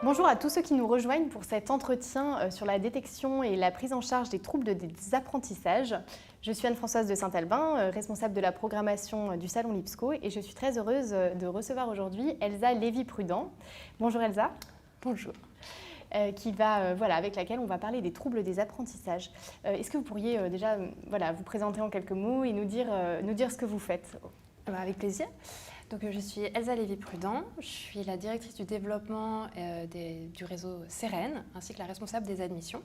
Bonjour à tous ceux qui nous rejoignent pour cet entretien sur la détection et la prise en charge des troubles des apprentissages. Je suis Anne-Françoise de Saint-Albin, responsable de la programmation du Salon Lipsco, et je suis très heureuse de recevoir aujourd'hui Elsa Lévy-Prudent. Bonjour Elsa. Bonjour. Avec laquelle on va parler des troubles des apprentissages. Est-ce que vous pourriez déjà vous présenter en quelques mots et nous dire ce que vous faites ? Avec plaisir. Donc, je suis Elsa Lévy-Prudent, je suis la directrice du développement du réseau Seren, ainsi que la responsable des admissions.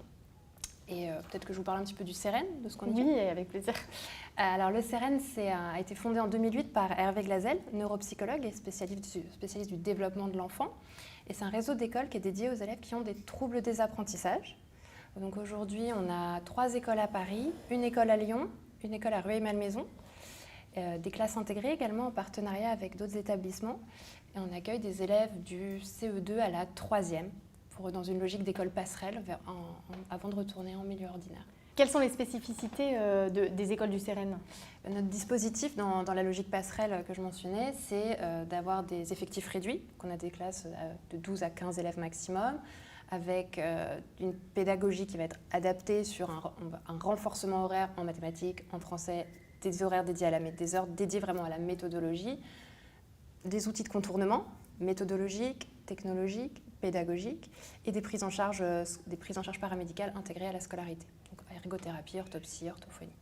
Et peut-être que je vous parle un petit peu du Seren, de ce qu'on y fait. Oui, avec plaisir. Alors, le Seren a été fondé en 2008 par Hervé Glazel, neuropsychologue et spécialiste du développement de l'enfant. Et c'est un réseau d'écoles qui est dédié aux élèves qui ont des troubles des apprentissages. Donc aujourd'hui, on a 3 écoles à Paris, une école à Lyon, une école à Rueil-Malmaison, des classes intégrées également en partenariat avec d'autres établissements. Et on accueille des élèves du CE2 à la 3e, dans une logique d'école passerelle avant de retourner en milieu ordinaire. Quelles sont les spécificités des écoles du Seren ? Notre dispositif dans la logique passerelle que je mentionnais, c'est d'avoir des effectifs réduits, qu'on a des classes de 12 à 15 élèves maximum, avec une pédagogie qui va être adaptée sur un renforcement horaire en mathématiques, en français, des horaires dédiés des heures dédiées vraiment à la méthodologie, des outils de contournement méthodologiques, technologiques, pédagogiques et des prises en charge paramédicales intégrées à la scolarité. Donc ergothérapie, orthopsie, orthophonie.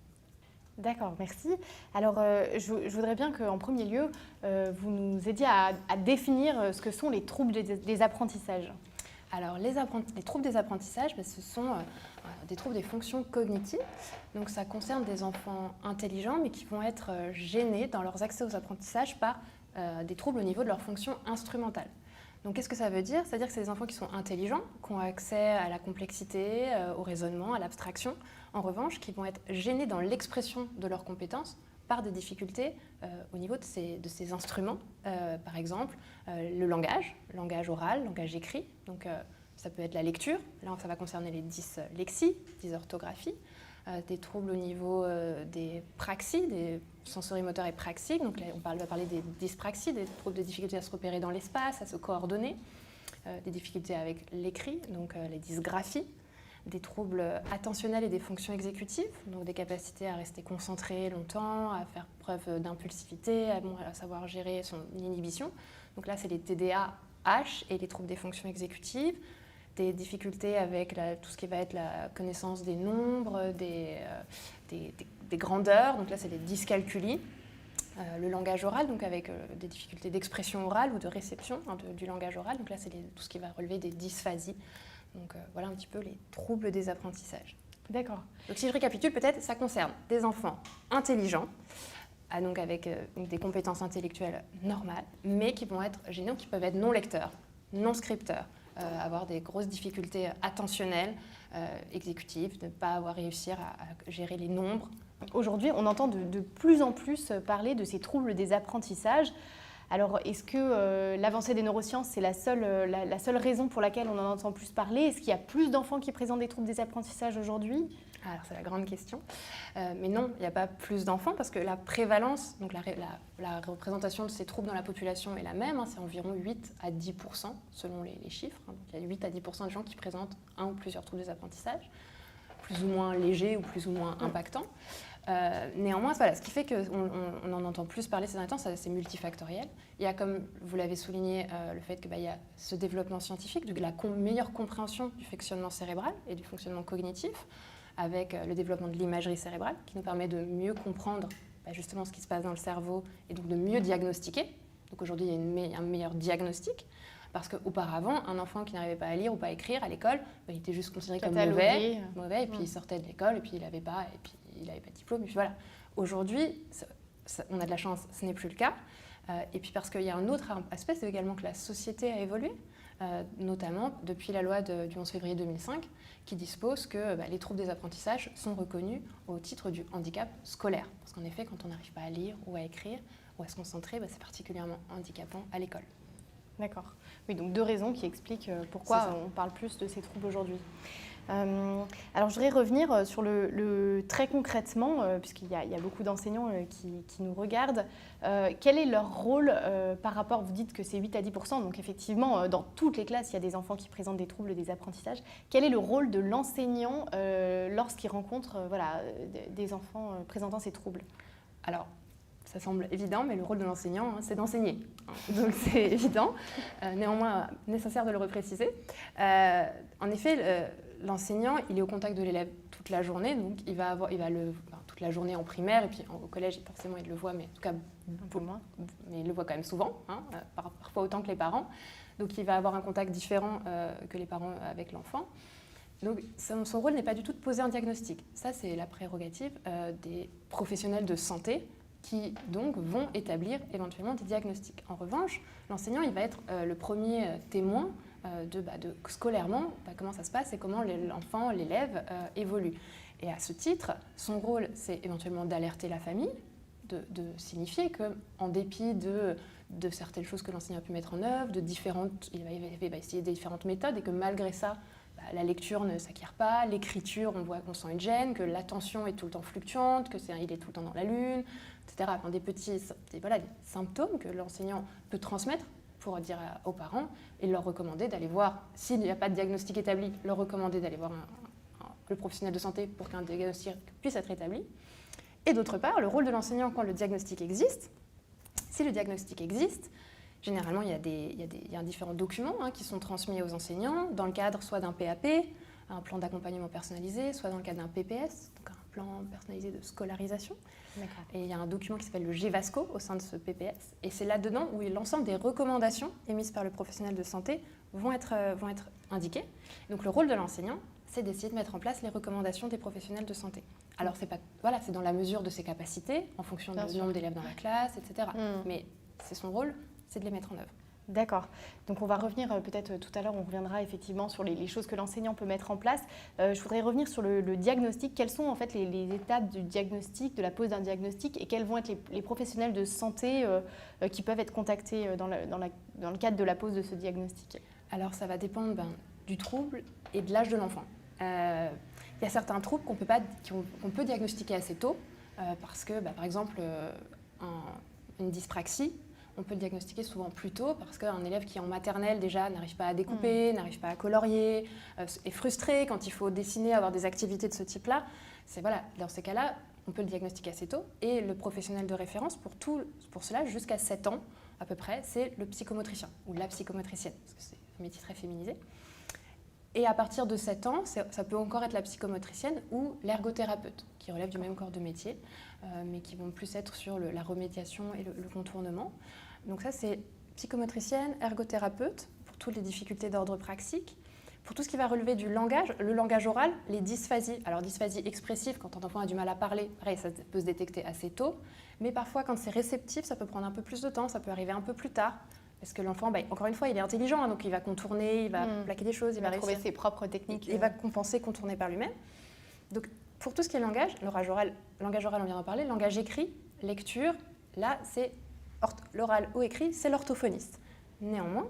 D'accord, merci. Alors, je voudrais bien qu'en premier lieu, vous nous aidiez à définir ce que sont les troubles des apprentissages. Alors, les troubles des apprentissages, ce sont des troubles des fonctions cognitives. Donc, ça concerne des enfants intelligents, mais qui vont être gênés dans leurs accès aux apprentissages par des troubles au niveau de leur fonction instrumentale. Donc, qu'est-ce que ça veut dire ? C'est-à-dire que c'est des enfants qui sont intelligents, qui ont accès à la complexité, au raisonnement, à l'abstraction. En revanche, qui vont être gênés dans l'expression de leurs compétences par des difficultés au niveau de ces instruments. Par exemple, le langage oral, langage écrit. Donc, ça peut être la lecture. Là, ça va concerner les dyslexies, dysorthographies. Des troubles au niveau des praxies, des sensorimoteurs et praxiques. Donc là, on va parler des dyspraxies, des troubles de difficulté à se repérer dans l'espace, à se coordonner, des difficultés avec l'écrit, donc les dysgraphies, des troubles attentionnels et des fonctions exécutives, donc des capacités à rester concentré longtemps, à faire preuve d'impulsivité, à savoir gérer son inhibition. Donc là, c'est les TDAH et les troubles des fonctions exécutives. Des difficultés avec tout ce qui va être la connaissance des nombres, des grandeurs. Donc là, c'est les dyscalculies. Le langage oral, donc avec des difficultés d'expression orale ou de réception du langage oral. Donc là, c'est tout ce qui va relever des dysphasies. Donc voilà un petit peu les troubles des apprentissages. D'accord. Donc si je récapitule, peut-être, ça concerne des enfants intelligents, donc avec des compétences intellectuelles normales, mais qui vont être gênés, qui peuvent être non lecteurs, non scripteurs. Avoir des grosses difficultés attentionnelles, exécutives, ne pas avoir réussi à gérer les nombres. Aujourd'hui, on entend de plus en plus parler de ces troubles des apprentissages. Alors, est-ce que l'avancée des neurosciences, c'est la seule raison pour laquelle on en entend plus parler ? Est-ce qu'il y a plus d'enfants qui présentent des troubles des apprentissages aujourd'hui ? Alors, c'est la grande question. Mais non, il n'y a pas plus d'enfants parce que la prévalence, donc la représentation de ces troubles dans la population est la même. C'est environ 8 à 10% selon les chiffres. Donc, il y a 8 à 10% de gens qui présentent un ou plusieurs troubles des apprentissages, plus ou moins légers ou plus ou moins impactants. Néanmoins, voilà, ce qui fait qu'on en entend plus parler ces derniers temps, c'est multifactoriel. Il y a, comme vous l'avez souligné, le fait qu'il y a ce développement scientifique, de la meilleure compréhension du fonctionnement cérébral et du fonctionnement cognitif, avec le développement de l'imagerie cérébrale, qui nous permet de mieux comprendre justement ce qui se passe dans le cerveau et donc de mieux diagnostiquer. Donc aujourd'hui, il y a un meilleur diagnostic. Parce qu'auparavant, un enfant qui n'arrivait pas à lire ou pas à écrire à l'école, il était juste considéré comme mauvais, et puis il sortait de l'école, et puis il n'avait pas de diplôme. Et puis voilà. Aujourd'hui, on a de la chance, ce n'est plus le cas. Et puis parce qu'il y a un autre aspect, c'est également que la société a évolué, notamment depuis la loi du 11 février 2005, qui dispose que les troubles des apprentissages sont reconnus au titre du handicap scolaire. Parce qu'en effet, quand on n'arrive pas à lire ou à écrire ou à se concentrer, c'est particulièrement handicapant à l'école. D'accord. Oui, donc 2 raisons qui expliquent pourquoi on parle plus de ces troubles aujourd'hui. Alors, je voudrais revenir sur très concrètement, puisqu'il y a beaucoup d'enseignants qui nous regardent. Quel est leur rôle par rapport, vous dites que c'est 8 à 10%, donc effectivement, dans toutes les classes, il y a des enfants qui présentent des troubles des apprentissages. Quel est le rôle de l'enseignant lorsqu'il rencontre des enfants présentant ces troubles? Alors, ça semble évident, mais le rôle de l'enseignant, c'est d'enseigner. Donc c'est évident, néanmoins nécessaire de le repréciser. En effet, l'enseignant, il est au contact de l'élève toute la journée, donc toute la journée en primaire, et puis au collège, forcément, il le voit, mais en tout cas, beaucoup moins. Mais il le voit quand même souvent, parfois autant que les parents. Donc il va avoir un contact différent que les parents avec l'enfant. Donc son rôle n'est pas du tout de poser un diagnostic. Ça, c'est la prérogative des professionnels de santé qui donc vont établir éventuellement des diagnostics. En revanche, l'enseignant, il va être le premier témoin scolairement, comment ça se passe et comment l'enfant, l'élève évolue. Et à ce titre, son rôle, c'est éventuellement d'alerter la famille, de signifier qu'en dépit de certaines choses que l'enseignant a pu mettre en œuvre, il va essayer différentes méthodes et que malgré ça, la lecture ne s'acquiert pas, l'écriture, on voit qu'on sent une gêne, que l'attention est tout le temps fluctuante, qu'il est tout le temps dans la lune, etc. Enfin, des symptômes que l'enseignant peut transmettre pour dire aux parents et leur recommander d'aller voir, s'il n'y a pas de diagnostic établi, leur recommander d'aller voir le professionnel de santé pour qu'un diagnostic puisse être établi. Et d'autre part, le rôle de l'enseignant quand le diagnostic existe, si le diagnostic existe, généralement, il y a différents documents qui sont transmis aux enseignants dans le cadre soit d'un PAP, un plan d'accompagnement personnalisé, soit dans le cadre d'un PPS, donc un plan personnalisé de scolarisation. D'accord. Et il y a un document qui s'appelle le GVASCO au sein de ce PPS. Et c'est là-dedans où l'ensemble des recommandations émises par le professionnel de santé vont être indiquées. Donc le rôle de l'enseignant, c'est d'essayer de mettre en place les recommandations des professionnels de santé. Alors c'est dans la mesure de ses capacités, en fonction du nombre d'élèves dans la classe, etc. Mais c'est son rôle, c'est de les mettre en œuvre. D'accord. Donc on va revenir peut-être tout à l'heure, on reviendra effectivement sur les choses que l'enseignant peut mettre en place. Je voudrais revenir sur le diagnostic. Quelles sont en fait les étapes du diagnostic, de la pose d'un diagnostic, et quels vont être les professionnels de santé qui peuvent être contactés dans le cadre de la pose de ce diagnostic? Alors ça va dépendre du trouble et de l'âge de l'enfant. Il y a certains troubles qu'on peut diagnostiquer assez tôt parce que, par exemple, une dyspraxie, on peut le diagnostiquer souvent plus tôt parce qu'un élève qui est en maternelle déjà n'arrive pas à découper, n'arrive pas à colorier, est frustré quand il faut dessiner, avoir des activités de ce type-là. Dans ces cas-là, on peut le diagnostiquer assez tôt. Et le professionnel de référence pour cela, jusqu'à 7 ans à peu près, c'est le psychomotricien ou la psychomotricienne, parce que c'est un métier très féminisé. Et à partir de 7 ans, ça peut encore être la psychomotricienne ou l'ergothérapeute, qui relèvent du même corps de métier, mais qui vont plus être sur la remédiation et le contournement. Donc ça, c'est psychomotricienne, ergothérapeute, pour toutes les difficultés d'ordre praxique. Pour tout ce qui va relever du langage, le langage oral, les dysphasies. Alors dysphasie expressive, quand un enfant a du mal à parler, pareil, ça peut se détecter assez tôt. Mais parfois, quand c'est réceptif, ça peut prendre un peu plus de temps, ça peut arriver un peu plus tard. Parce que l'enfant, encore une fois, il est intelligent, donc il va contourner, il va plaquer des choses, il va trouver ses propres techniques. Il va compenser, contourner par lui-même. Donc, pour tout ce qui est langage oral, on vient d'en parler, langage écrit, lecture, là, c'est l'oral ou écrit, c'est l'orthophoniste. Néanmoins,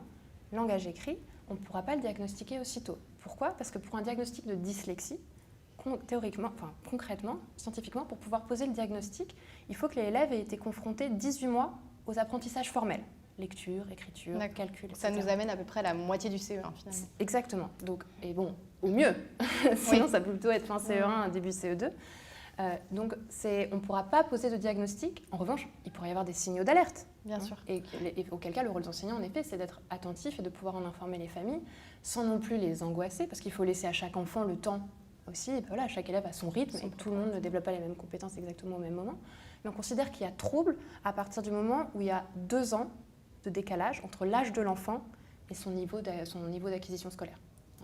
langage écrit, on ne pourra pas le diagnostiquer aussitôt. Pourquoi ? Parce que pour un diagnostic de dyslexie, concrètement, scientifiquement, pour pouvoir poser le diagnostic, il faut que l'élève ait été confronté 18 mois aux apprentissages formels. Lecture, écriture, calcul, etc. Ça nous amène à peu près à la moitié du CE1 finalement. Exactement. Donc, et bon, au mieux. Sinon, ça peut plutôt être fin CE1, début CE2. Donc, on ne pourra pas poser de diagnostic. En revanche, il pourrait y avoir des signaux d'alerte. Bien sûr. Et auquel cas, le rôle d'enseignant, en effet, c'est d'être attentif et de pouvoir en informer les familles sans non plus les angoisser, parce qu'il faut laisser à chaque enfant le temps aussi. Et chaque élève a son rythme et tout le monde ne développe pas les mêmes compétences exactement au même moment. Mais on considère qu'il y a trouble à partir du moment où il y a 2 ans de décalage entre l'âge de l'enfant et son niveau d'acquisition scolaire.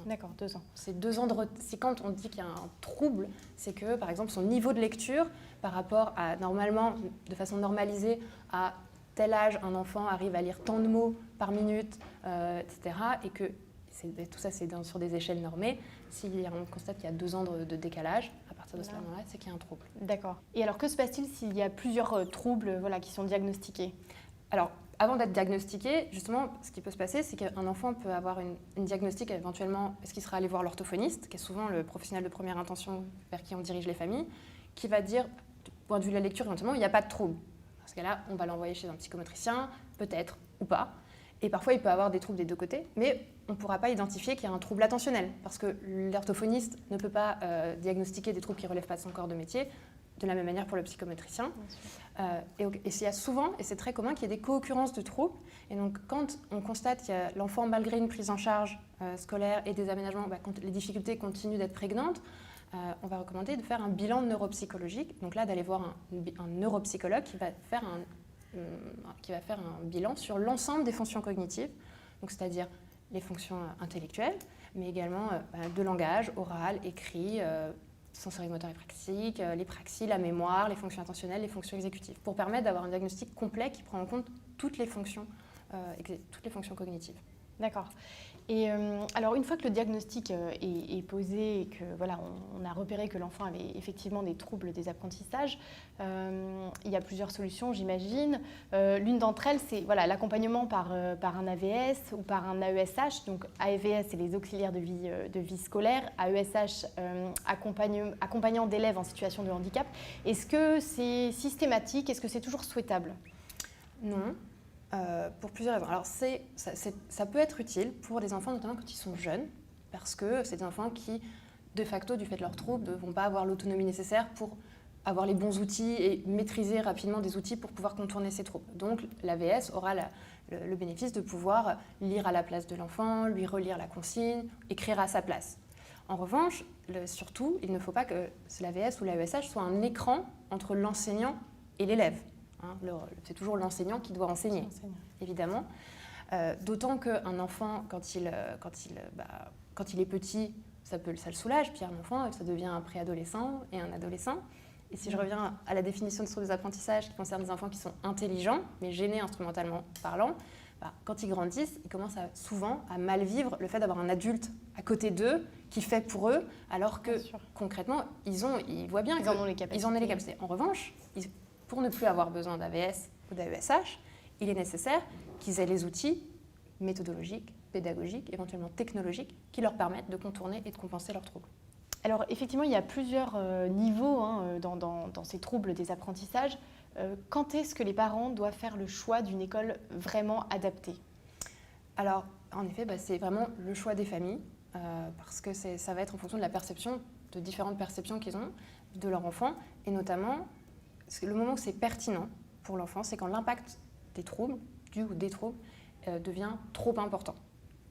D'accord, 2 ans. C'est 2 ans c'est quand on dit qu'il y a un trouble, c'est que par exemple son niveau de lecture par rapport à normalement, de façon normalisée, à tel âge un enfant arrive à lire tant de mots par minute, etc. Et que tout ça c'est sur des échelles normées. On constate qu'il y a 2 ans de décalage, à partir de ce moment-là, c'est qu'il y a un trouble. D'accord. Et alors que se passe-t-il s'il y a plusieurs troubles qui sont diagnostiqués ? Alors, avant d'être diagnostiqué, justement, ce qui peut se passer, c'est qu'un enfant peut avoir une diagnostic éventuellement, est-ce qu'il sera allé voir l'orthophoniste, qui est souvent le professionnel de première intention vers qui on dirige les familles, qui va dire, du point de vue de la lecture, éventuellement, il n'y a pas de trouble. Dans ce cas-là, on va l'envoyer chez un psychomotricien, peut-être, ou pas. Et parfois, il peut avoir des troubles des deux côtés, mais on ne pourra pas identifier qu'il y a un trouble attentionnel, parce que l'orthophoniste ne peut pas diagnostiquer des troubles qui ne relèvent pas de son corps de métier, de la même manière pour le psychomotricien. Et il y a souvent, et c'est très commun, qu'il y ait des co-occurrences de troubles. Et donc, quand on constate qu'il y a l'enfant, malgré une prise en charge scolaire et des aménagements, quand les difficultés continuent d'être prégnantes, on va recommander de faire un bilan neuropsychologique. Donc là, d'aller voir un neuropsychologue qui va faire un bilan sur l'ensemble des fonctions cognitives, donc c'est-à-dire les fonctions intellectuelles, mais également de langage, oral, écrit, sensorimoteur et praxique, les praxies, la mémoire, les fonctions attentionnelles, les fonctions exécutives, pour permettre d'avoir un diagnostic complet qui prend en compte toutes les fonctions cognitives. D'accord. Et alors, une fois que le diagnostic est posé et que voilà, on a repéré que l'enfant avait effectivement des troubles des apprentissages, il y a plusieurs solutions, j'imagine. L'une d'entre elles, c'est voilà, l'accompagnement par un AVS ou par un AESH. Donc, AVS, c'est les auxiliaires de vie scolaire. AESH, accompagnant d'élèves en situation de handicap. Est-ce que c'est systématique? Est-ce que c'est toujours souhaitable? Non. Pour plusieurs raisons. Alors, ça peut être utile pour des enfants, notamment quand ils sont jeunes, parce que c'est des enfants qui, de facto, du fait de leurs troubles, ne vont pas avoir l'autonomie nécessaire pour avoir les bons outils et maîtriser rapidement des outils pour pouvoir contourner ces troubles. Donc, l'AVS aura le bénéfice de pouvoir lire à la place de l'enfant, lui relire la consigne, écrire à sa place. En revanche, surtout, il ne faut pas que l'AVS ou l'AESH soit un écran entre l'enseignant et l'élève. C'est toujours l'enseignant qui doit enseigner, évidemment. D'autant qu'un enfant, quand il est petit, ça le soulage. Puis un enfant, ça devient un préadolescent et un adolescent. Et si je reviens à la définition de troubles des apprentissages qui concerne des enfants qui sont intelligents, mais gênés instrumentalement parlant, quand ils grandissent, ils commencent souvent à mal vivre le fait d'avoir un adulte à côté d'eux qui fait pour eux, alors que concrètement, ils voient bien qu'ils en ont les capacités. En revanche, pour ne plus avoir besoin d'AVS ou d'AESH, il est nécessaire qu'ils aient les outils méthodologiques, pédagogiques, éventuellement technologiques, qui leur permettent de contourner et de compenser leurs troubles. Alors effectivement, il y a plusieurs niveaux dans ces troubles des apprentissages. Quand est-ce que les parents doivent faire le choix d'une école vraiment adaptée? Alors, en effet, c'est vraiment le choix des familles, parce que ça va être en fonction de la perception, de différentes perceptions qu'ils ont de leur enfant, et notamment le moment où c'est pertinent pour l'enfant, c'est quand l'impact des troubles, devient trop important.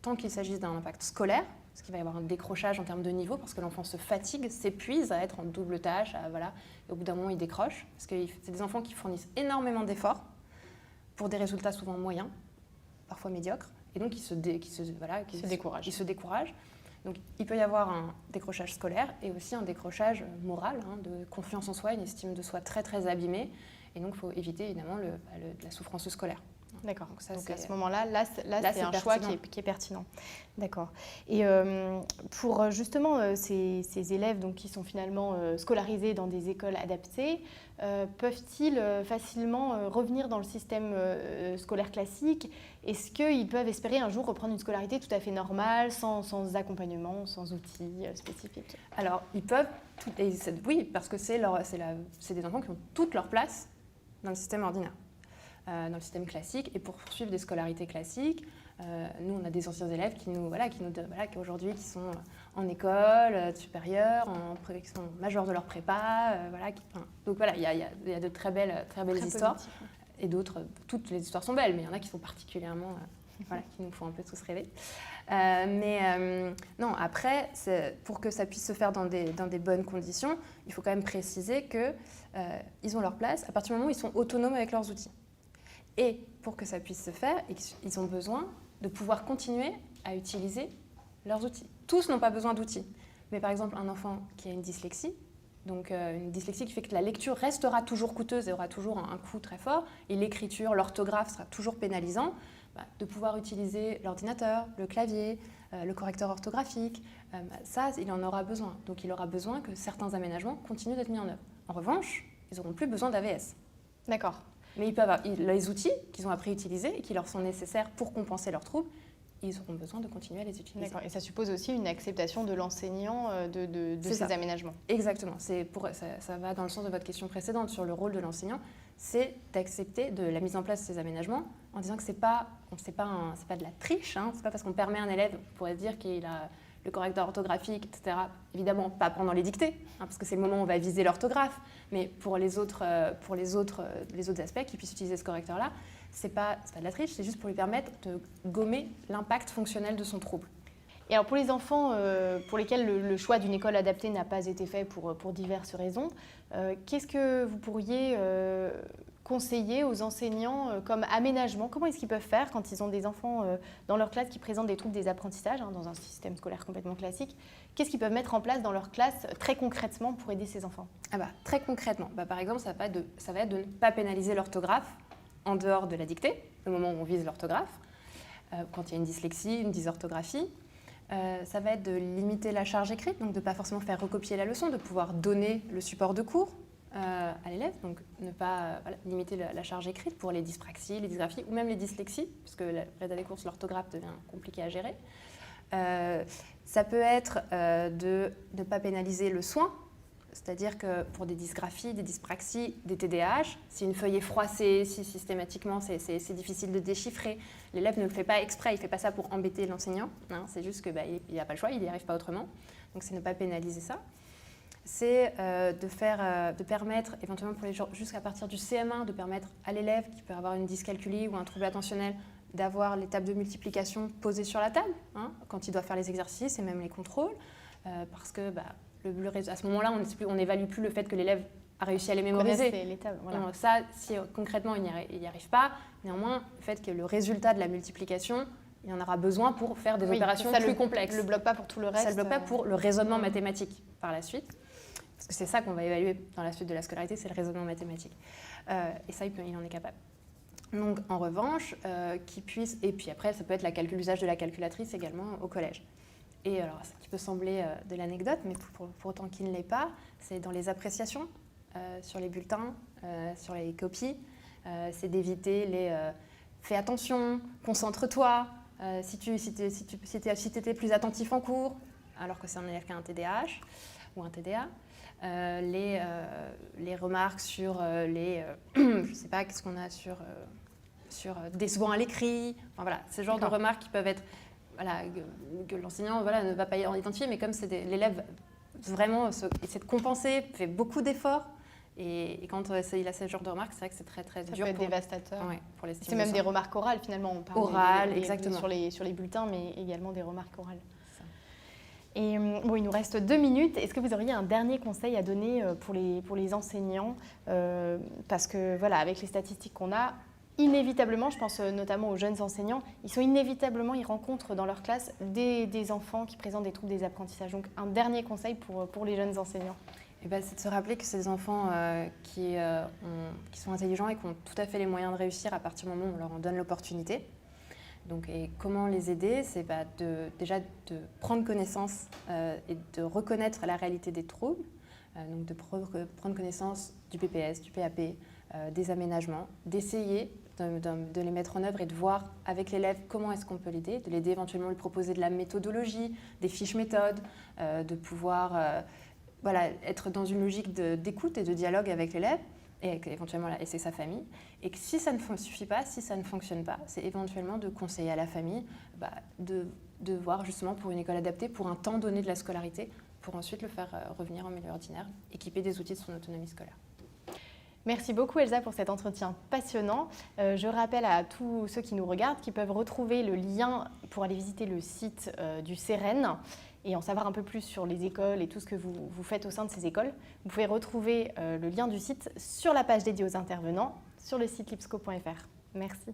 Tant qu'il s'agisse d'un impact scolaire, parce qu'il va y avoir un décrochage en termes de niveau, parce que l'enfant se fatigue, s'épuise à être en double tâche, et au bout d'un moment il décroche, parce que c'est des enfants qui fournissent énormément d'efforts pour des résultats souvent moyens, parfois médiocres, et donc ils se découragent. Donc il peut y avoir un décrochage scolaire et aussi un décrochage moral, de confiance en soi, une estime de soi très très abîmée, et donc il faut éviter évidemment la souffrance scolaire. D'accord, donc à ce moment-là, c'est un choix qui est pertinent. D'accord. Et pour justement ces élèves donc, qui sont finalement scolarisés dans des écoles adaptées, peuvent-ils facilement revenir dans le système scolaire classique? Est-ce qu'ils peuvent espérer un jour reprendre une scolarité tout à fait normale, sans accompagnement, sans outils spécifiques? Alors, ils peuvent, oui, parce que c'est des enfants qui ont toute leur place dans le système ordinaire. Dans le système classique, et pour poursuivre des scolarités classiques, nous on a des anciens élèves qui aujourd'hui qui sont en école supérieure, qui sont majeurs de leur prépa, donc voilà, il y a de très belles histoires, et d'autres, toutes les histoires sont belles, mais il y en a qui sont particulièrement, qui nous font un peu tous rêver. Non, après, pour que ça puisse se faire dans des bonnes conditions, il faut quand même préciser qu'ils ont leur place à partir du moment où ils sont autonomes avec leurs outils. Et pour que ça puisse se faire, ils ont besoin de pouvoir continuer à utiliser leurs outils. Tous n'ont pas besoin d'outils. Mais par exemple, un enfant qui a une dyslexie, donc une dyslexie qui fait que la lecture restera toujours coûteuse et aura toujours un coût très fort, et l'écriture, l'orthographe sera toujours pénalisant, de pouvoir utiliser l'ordinateur, le clavier, le correcteur orthographique, ça, il en aura besoin. Donc il aura besoin que certains aménagements continuent d'être mis en œuvre. En revanche, ils n'auront plus besoin d'AVS. D'accord. Mais ils peuvent avoir les outils qu'ils ont appris à utiliser et qui leur sont nécessaires pour compenser leurs troubles, ils auront besoin de continuer à les utiliser. D'accord. Et ça suppose aussi une acceptation de l'enseignant de ces aménagements. Exactement. Ça va dans le sens de votre question précédente sur le rôle de l'enseignant, c'est d'accepter de la mise en place de ces aménagements en disant que c'est pas de la triche, hein. C'est pas parce qu'on permet à un élève, on pourrait dire qu'il a le correcteur orthographique, etc. Évidemment, pas pendant les dictées, hein, parce que c'est le moment où on va viser l'orthographe, mais pour les autres aspects, qu'il puisse utiliser ce correcteur-là, c'est pas de la triche, c'est juste pour lui permettre de gommer l'impact fonctionnel de son trouble. Et alors pour les enfants pour lesquels le choix d'une école adaptée n'a pas été fait pour diverses raisons, qu'est-ce que vous pourriez conseiller aux enseignants comme aménagement? Comment est-ce qu'ils peuvent faire quand ils ont des enfants dans leur classe qui présentent des troubles des apprentissages, hein, dans un système scolaire complètement classique? Qu'est-ce qu'ils peuvent mettre en place dans leur classe très concrètement pour aider ces enfants? Très concrètement, par exemple, ça va être de ne pas pénaliser l'orthographe en dehors de la dictée, au moment où on vise l'orthographe, quand il y a une dyslexie, une dysorthographie. Ça va être de limiter la charge écrite, donc de ne pas forcément faire recopier la leçon, de pouvoir donner le support de cours à l'élève, donc ne pas limiter la charge écrite pour les dyspraxies, les dysgraphies ou même les dyslexies, parce que après des courses, l'orthographe devient compliqué à gérer. Ça peut être de ne pas pénaliser le soin, c'est-à-dire que pour des dysgraphies, des dyspraxies, des TDAH, si une feuille est froissée, si systématiquement c'est difficile de déchiffrer, l'élève ne le fait pas exprès, il ne fait pas ça pour embêter l'enseignant, hein, c'est juste qu'il n'a pas le choix, il n'y arrive pas autrement. Donc c'est ne pas pénaliser ça. C'est de permettre, éventuellement pour les gens jusqu'à partir du CM1, de permettre à l'élève qui peut avoir une dyscalculie ou un trouble attentionnel d'avoir les tables de multiplication posées sur la table, hein, quand il doit faire les exercices et même les contrôles, parce que à ce moment-là, on n'évalue plus le fait que l'élève a réussi à les mémoriser. Les tables, voilà. Donc ça, si concrètement il n'y arrive pas, néanmoins, le fait que le résultat de la multiplication, il en aura besoin pour faire des opérations plus complexes. Ça ne le bloque pas pour tout le reste. Ça ne le bloque pas pour le raisonnement mathématique par la suite. Parce que c'est ça qu'on va évaluer dans la suite de la scolarité, c'est le raisonnement mathématique. Et ça, il en est capable. Donc en revanche, et puis après, ça peut être l'usage de la calculatrice également au collège. Et alors, ce qui peut sembler de l'anecdote, mais pour autant qu'il ne l'est pas, c'est dans les appréciations sur les bulletins, sur les copies, c'est d'éviter les fais attention, concentre-toi, si tu étais plus attentif en cours, alors que c'est un élève qui a un TDAH ou un TDA, les remarques sur je ne sais pas, qu'est-ce qu'on a sur décevant à l'écrit, enfin, voilà, ce genre de remarques qui peuvent être que l'enseignant ne va pas y identifier, mais comme l'élève vraiment essaie de compenser, fait beaucoup d'efforts, et quand il a ce genre de remarques, c'est vrai que c'est très très dur. Ça peut être dévastateur. Pour l'estime. C'est même des remarques orales finalement. On parle orales, exactement. Sur les bulletins, mais également des remarques orales. Et il nous reste 2 minutes. Est-ce que vous auriez un dernier conseil à donner pour les enseignants parce que voilà, avec les statistiques qu'on a, inévitablement, je pense notamment aux jeunes enseignants, ils rencontrent dans leur classe des enfants qui présentent des troubles des apprentissages. Donc un dernier conseil pour les jeunes enseignants. C'est de se rappeler que c'est des enfants qui sont intelligents et qui ont tout à fait les moyens de réussir à partir du moment où on leur en donne l'opportunité. Donc, et comment les aider? C'est déjà de prendre connaissance et de reconnaître la réalité des troubles, donc de prendre connaissance du PPS, du PAP, des aménagements, d'essayer de les mettre en œuvre et de voir avec l'élève comment est-ce qu'on peut l'aider, de l'aider éventuellement lui proposer de la méthodologie, des fiches méthodes, de pouvoir être dans une logique d'écoute et de dialogue avec l'élève et éventuellement c'est sa famille. Et que si ça ne suffit pas, si ça ne fonctionne pas, c'est éventuellement de conseiller à la famille de voir justement pour une école adaptée, pour un temps donné de la scolarité, pour ensuite le faire revenir en milieu ordinaire, équipé des outils de son autonomie scolaire. Merci beaucoup Elsa pour cet entretien passionnant. Je rappelle à tous ceux qui nous regardent qu'ils peuvent retrouver le lien pour aller visiter le site du CEREN et en savoir un peu plus sur les écoles et tout ce que vous faites au sein de ces écoles. Vous pouvez retrouver le lien du site sur la page dédiée aux intervenants sur le site lipsco.fr. Merci.